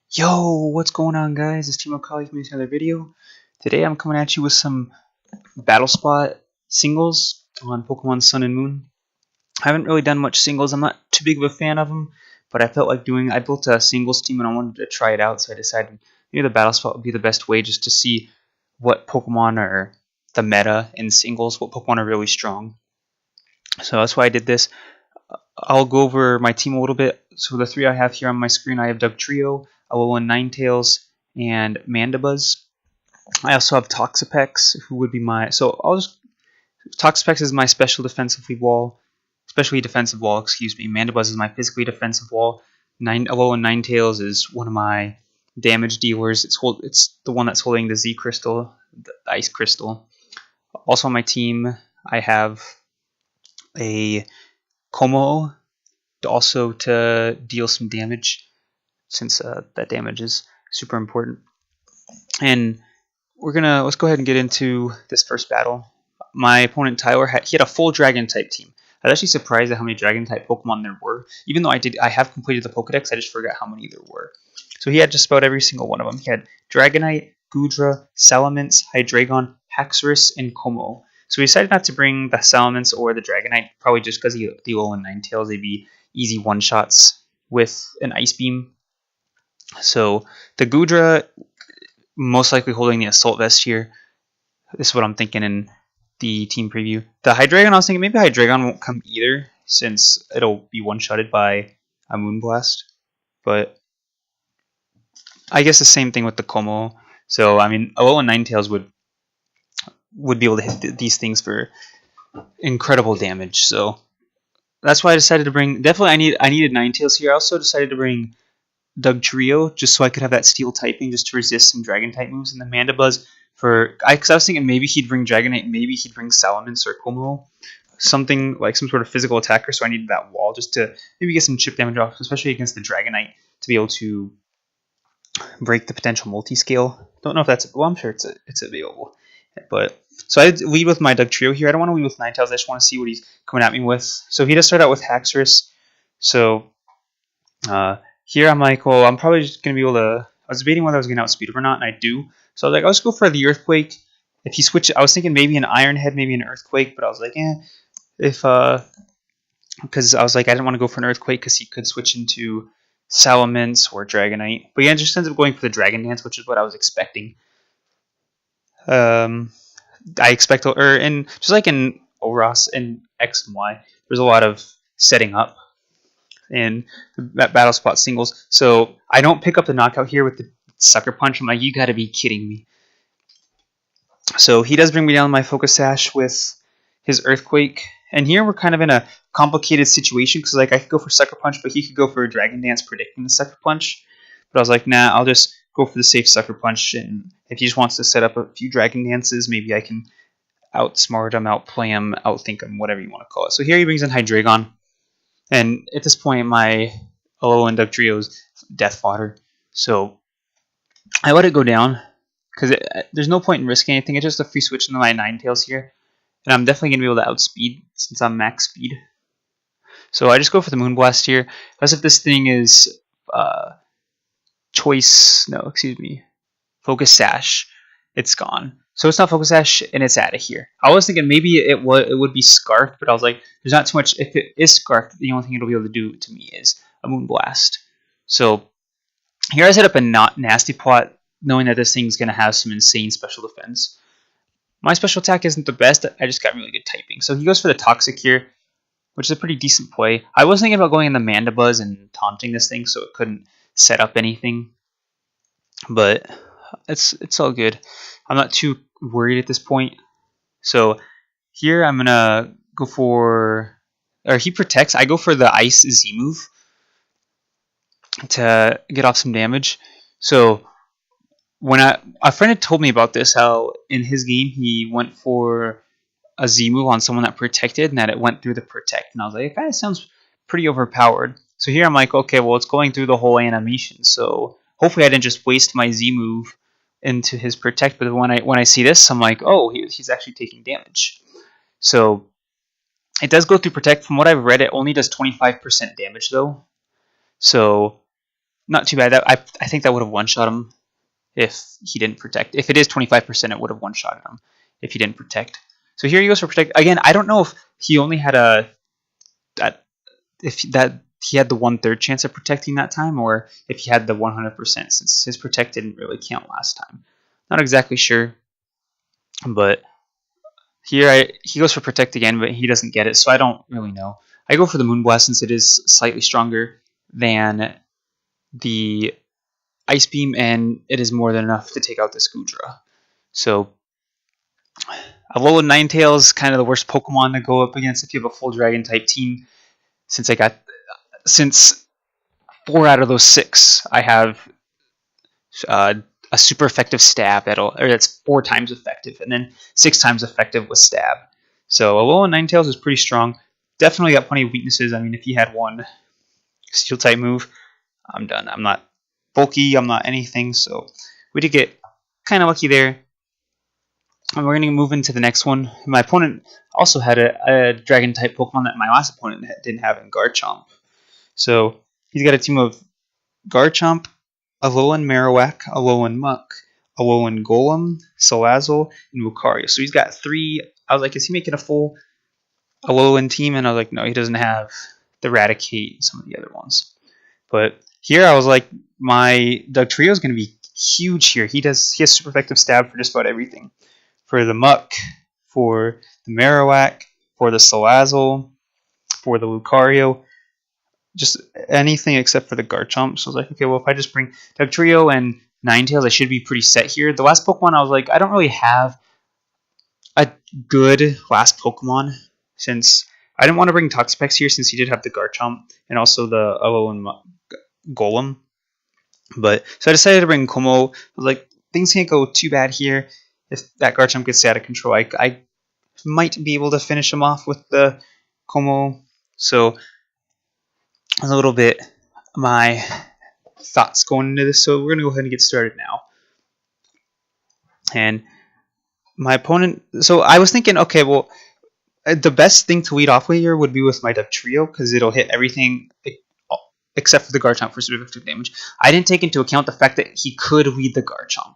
Yo, what's going on, guys? It's Team O'Collie from another video. Today I'm coming at you with some battle spot singles on Pokemon Sun and Moon. I haven't really done much singles. I'm not too big of a fan of them, but I felt like I built a singles team and I wanted to try it out, so I decided maybe the battle spot would be the best way just to see what Pokemon are the meta in singles, what Pokemon are really strong. So that's why I did this. I'll go over my team a little bit. So the three I have here on my screen, I have Dugtrio, Alolan Ninetales, and Mandibuzz. I also have Toxapex, who would be my... Toxapex is my special defensive wall, excuse me. Mandibuzz is my physically defensive wall. Alolan Ninetales is one of my damage dealers. It's the one that's holding the Z Crystal, the Ice Crystal. Also on my team, I have a Como, also to deal some damage, since that damage is super important. And let's go ahead and get into this first battle. My opponent Tyler he had a full Dragon type team. I was actually surprised at how many Dragon type Pokemon there were. Even though I have completed the Pokedex, I just forgot how many there were. So he had just about every single one of them. He had Dragonite, Goodra, Salamence, Hydreigon, Haxorus, and Como. So he decided not to bring the Salamence or the Dragonite, probably just because the Alolan Ninetales, they'd be easy one-shots with an Ice Beam. So the Goodra, most likely holding the Assault Vest here. This is what I'm thinking in the team preview. The Hydreigon, I was thinking maybe Hydreigon won't come either, since it'll be one-shotted by a Moonblast. But I guess the same thing with the Como. So, I mean, Alolan Ninetales would be able to hit these things for incredible damage. So that's why I decided to bring. Definitely, I needed Ninetales here. I also decided to bring Dugtrio just so I could have that Steel typing just to resist some Dragon type moves. And the Mandibuzz because I was thinking maybe he'd bring Dragonite, maybe he'd bring Salamence or Como, something like some sort of physical attacker. So I needed that wall just to maybe get some chip damage off, especially against the Dragonite, to be able to break the potential multi-scale. Don't know if that's I'm sure it's available. But so I lead with my Dugtrio here. I don't want to lead with Ninetales. I just want to see what he's coming at me with. So he does start out with Haxorus. So here I'm like, well, I'm probably just gonna be able to. I was debating whether I was gonna outspeed him or not, and I do. So I was like, I'll just go for the Earthquake. If he switches, I was thinking maybe an Iron Head, maybe an Earthquake, but I was like, because I was like, I didn't want to go for an Earthquake because he could switch into Salamence or Dragonite. But yeah, it just ends up going for the Dragon Dance, which is what I was expecting. I expect, and just like in Oros and X and Y, there's a lot of setting up in that battle spot singles. So I don't pick up the knockout here with the Sucker Punch. I'm like, you gotta be kidding me. So he does bring me down my Focus Sash with his Earthquake. And here we're kind of in a complicated situation because like I could go for Sucker Punch, but he could go for a Dragon Dance predicting the Sucker Punch. But I was like, nah, I'll just go for the safe Sucker Punch. And if he just wants to set up a few Dragon Dances, maybe I can outsmart him, outplay him, outthink him, whatever you want to call it. So here he brings in Hydreigon. And at this point, my Alolan Dugtrio's death fodder. So I let it go down because there's no point in risking anything. It's just a free switch into my Ninetales here. And I'm definitely going to be able to outspeed since I'm max speed. So I just go for the Moonblast here. As if this thing is Focus Sash. It's gone. So it's not Focus Sash, and it's out of here. I was thinking maybe it would be Scarfed, but I was like, there's not too much. If it is Scarfed, the only thing it'll be able to do to me is a Moonblast. So here I set up a nasty plot, knowing that this thing's going to have some insane special defense. My special attack isn't the best. I just got really good typing. So he goes for the Toxic here, which is a pretty decent play. I was thinking about going in the Mandibuzz and taunting this thing so it couldn't set up anything. But it's all good. I'm not too worried at this point. So here I'm going to go for... Or he protects. I go for the Ice Z move to get off some damage. So when a friend had told me about this, how in his game he went for a Z move on someone that protected and that it went through the protect. And I was like, it kind of sounds pretty overpowered. So here I'm like, okay, well, it's going through the whole animation. So hopefully I didn't just waste my Z move into his protect. But when I see this, I'm like, oh, he's actually taking damage. So it does go through protect. From what I've read, it only does 25% damage though. So not too bad. I think that would have one-shot him if he didn't protect. If it is 25%, it would have one-shotted him if he didn't protect. So here he goes for protect. Again, I don't know if he only had if that he had the 1/3 chance of protecting that time, or if he had the 100%, since his protect didn't really count last time. Not exactly sure, but here he goes for protect again, but he doesn't get it, so I don't really know. I go for the Moonblast since it is slightly stronger than the Ice Beam, and it is more than enough to take out this Goodra. So Alolan Ninetales, kind of the worst Pokemon to go up against if you have a full Dragon type team. Since 4 out of those 6, I have a super effective stab that's 4 times effective, and then 6 times effective with stab. So Alolan Ninetales is pretty strong. Definitely got plenty of weaknesses. I mean, if he had one Steel type move, I'm done. I'm not bulky. I'm not anything. So we did get kind of lucky there. And we're going to move into the next one. My opponent also had a Dragon type Pokemon that my last opponent didn't have in Garchomp. So he's got a team of Garchomp, Alolan Marowak, Alolan Muck, Alolan Golem, Salazzle, and Lucario. So he's got 3. I was like, is he making a full Alolan team? And I was like, no, he doesn't have the Raticate and some of the other ones. But here I was like, my Dugtrio is going to be huge here. He has super effective stab for just about everything. For the Muck, for the Marowak, for the Salazzle, for the Lucario, just anything except for the Garchomp. So I was like, okay, well, if I just bring Dugtrio and Ninetales, I should be pretty set here. The last Pokemon, I was like, I don't really have a good last Pokemon, since I didn't want to bring Toxapex here, since he did have the Garchomp and also the Alolan Golem. But so I decided to bring Como. I was like, things can't go too bad here. If that Garchomp gets out of control, I might be able to finish him off with the Como. So a little bit my thoughts going into this. So we're going to go ahead and get started now. And my opponent, so I was thinking, okay, well, the best thing to lead off with here would be with my Dugtrio, because it'll hit everything except for the Garchomp for super effective damage. I didn't take into account the fact that he could lead the Garchomp,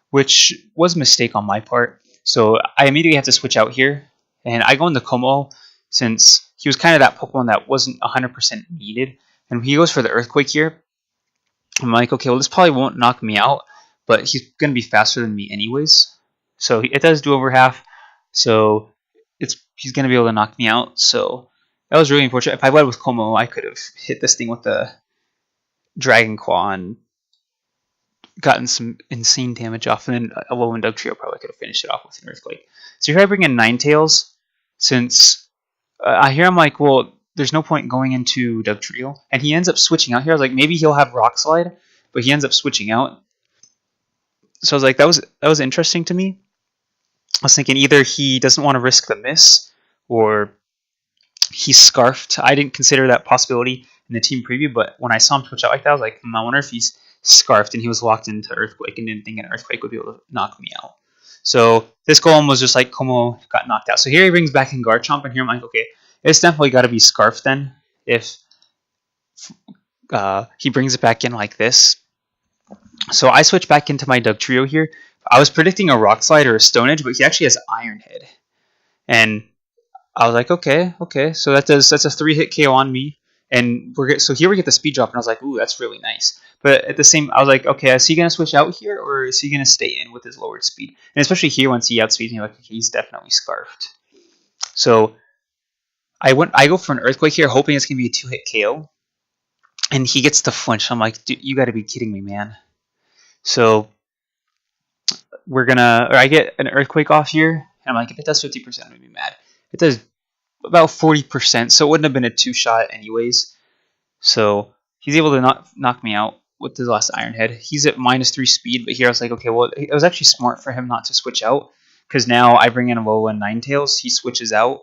which was a mistake on my part. So I immediately have to switch out here, and I go into Como, since he was kind of that Pokemon that wasn't 100% needed. And he goes for the Earthquake here. I'm like, okay, well, this probably won't knock me out, but he's going to be faster than me anyways. So it does do over half, so he's going to be able to knock me out. So that was really unfortunate. If I led with Como, I could have hit this thing with the Dragon Claw and gotten some insane damage off, and then a low Dugtrio probably could have finished it off with an Earthquake. So here I bring in Ninetales, since here I'm like, well, there's no point going into Dugtrio, and he ends up switching out here. I was like, maybe he'll have Rock Slide, but he ends up switching out. So I was like, that was interesting to me. I was thinking either he doesn't want to risk the miss, or he's Scarfed. I didn't consider that possibility in the team preview, but when I saw him switch out like that, I was like, I wonder if he's Scarfed and he was locked into Earthquake and didn't think an Earthquake would be able to knock me out. So this Golem was just like, Como got knocked out. So here he brings back in Garchomp, and here I'm like, okay, it's definitely got to be Scarfed then, if he brings it back in like this. So I switch back into my Dugtrio here. I was predicting a Rock Slide or a Stone Edge, but he actually has Iron Head. And I was like, okay, so that's a 3-hit KO on me. And so here we get the speed drop, and I was like, ooh, that's really nice. But at the same, I was like, okay, is he gonna switch out here, or is he gonna stay in with his lowered speed? And especially here, once he outspeeds me, like, okay, he's definitely Scarfed. So I go for an Earthquake here, hoping it's gonna be a 2-hit KO, and he gets to flinch. I'm like, dude, you got to be kidding me, man. So I get an Earthquake off here, and I'm like, if it does 50%, I'm gonna be mad. It does about 40%, so it wouldn't have been a 2-shot anyways. So he's able to knock me out with his last Iron Head. He's at -3 speed, but here I was like, okay, well, it was actually smart for him not to switch out, because now I bring in a Alolan Ninetales, he switches out,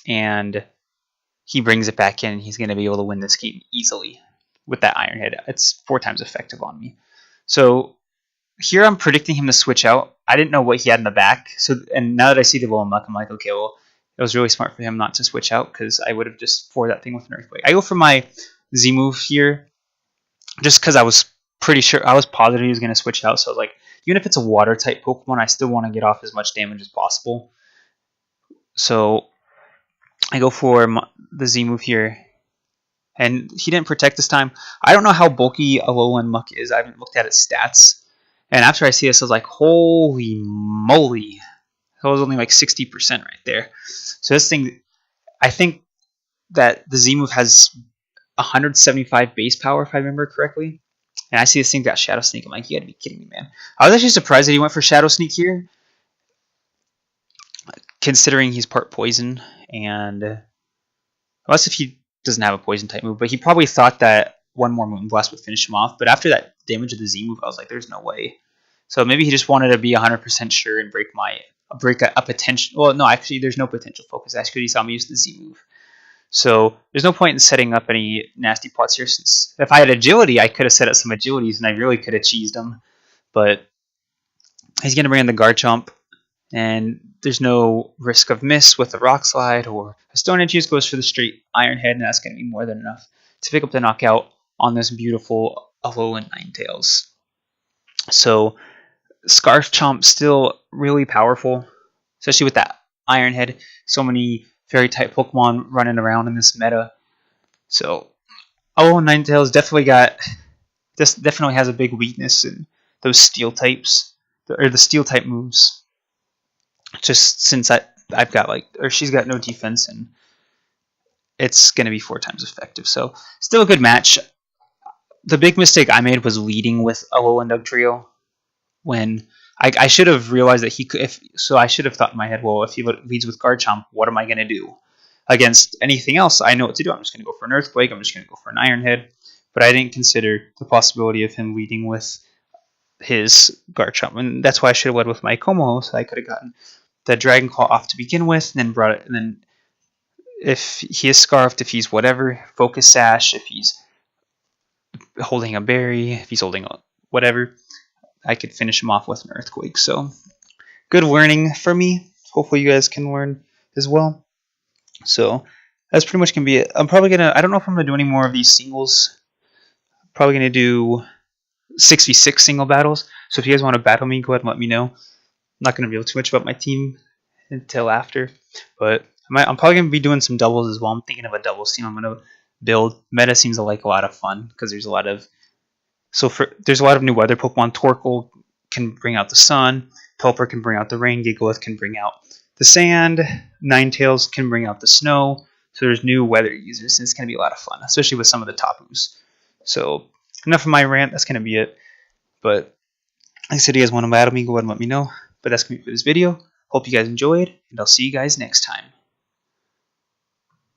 and he brings it back in, and he's going to be able to win this game easily with that Iron Head. It's 4 times effective on me. So here I'm predicting him to switch out. I didn't know what he had in the back, and now that I see the Alolan Muck, I'm like, okay, well, it was really smart for him not to switch out, because I would have just forwarded that thing with an Earthquake. I go for my Z move here, just because I was pretty sure, I was positive he was going to switch out. So I was like, even if it's a water type Pokemon, I still want to get off as much damage as possible. So I go for the Z move here. And he didn't protect this time. I don't know how bulky Alolan Muck is. I haven't looked at its stats. And after I see this, I was like, holy moly. That was only like 60% right there. So this thing, I think that the Z move has 175 base power, if I remember correctly. And I see this thing got Shadow Sneak. I'm like, you gotta be kidding me, man. I was actually surprised that he went for Shadow Sneak here, considering he's part poison. And unless if he doesn't have a poison type move, but he probably thought that one more Moonblast would finish him off. But after that damage of the Z move, I was like, there's no way. So maybe he just wanted to be 100% sure and break a potential. Well, no, actually, there's no potential focus. That's because he saw me use the Z move. So there's no point in setting up any nasty plots here, since if I had agility, I could have set up some agilities and I really could have cheesed him. But he's going to bring in the Garchomp, and there's no risk of miss with the Rock Slide or a Stone Edge. Just goes for the straight Iron Head, and that's going to be more than enough to pick up the knockout on this beautiful Alolan Ninetales. So Scarf Chomp still really powerful, especially with that Iron Head. So many Fairy type Pokemon running around in this meta. So Alolan Ninetales definitely has a big weakness in those Steel types, or the Steel type moves. Just since I've got she's got no defense, and it's going to be 4 times effective. So still a good match. The big mistake I made was leading with Alolan Dugtrio, when I should have realized that he could. So I should have thought in my head, well, if he leads with Garchomp, what am I going to do? Against anything else, I know what to do. I'm just going to go for an Earthquake. I'm just going to go for an Iron Head. But I didn't consider the possibility of him leading with his Garchomp, and that's why I should have led with my Como, so I could have gotten the Dragon Claw off to begin with, and then brought it. And then if he is Scarfed, if he's whatever, Focus Sash, if he's holding a berry, if he's holding a whatever, I could finish him off with an Earthquake. So good learning for me. Hopefully you guys can learn as well. So that's pretty much going to be it. I'm probably going to, I don't know if I'm going to do any more of these singles. I'm probably going to do 6v6 single battles. So if you guys want to battle me, go ahead and let me know. I'm not going to reveal too much about my team until after. But I'm probably going to be doing some doubles as well. I'm thinking of a doubles team I'm going to build. Meta seems like a lot of fun because there's a lot of there's a lot of new weather Pokemon. Torkoal can bring out the sun. Pelipper can bring out the rain. Gigalith can bring out the sand. Ninetales can bring out the snow. So there's new weather users, and it's going to be a lot of fun, especially with some of the Tapus. So enough of my rant. That's going to be it. But like I said, if you guys want to battle me, go ahead and let me know. But that's going to be it for this video. Hope you guys enjoyed, and I'll see you guys next time.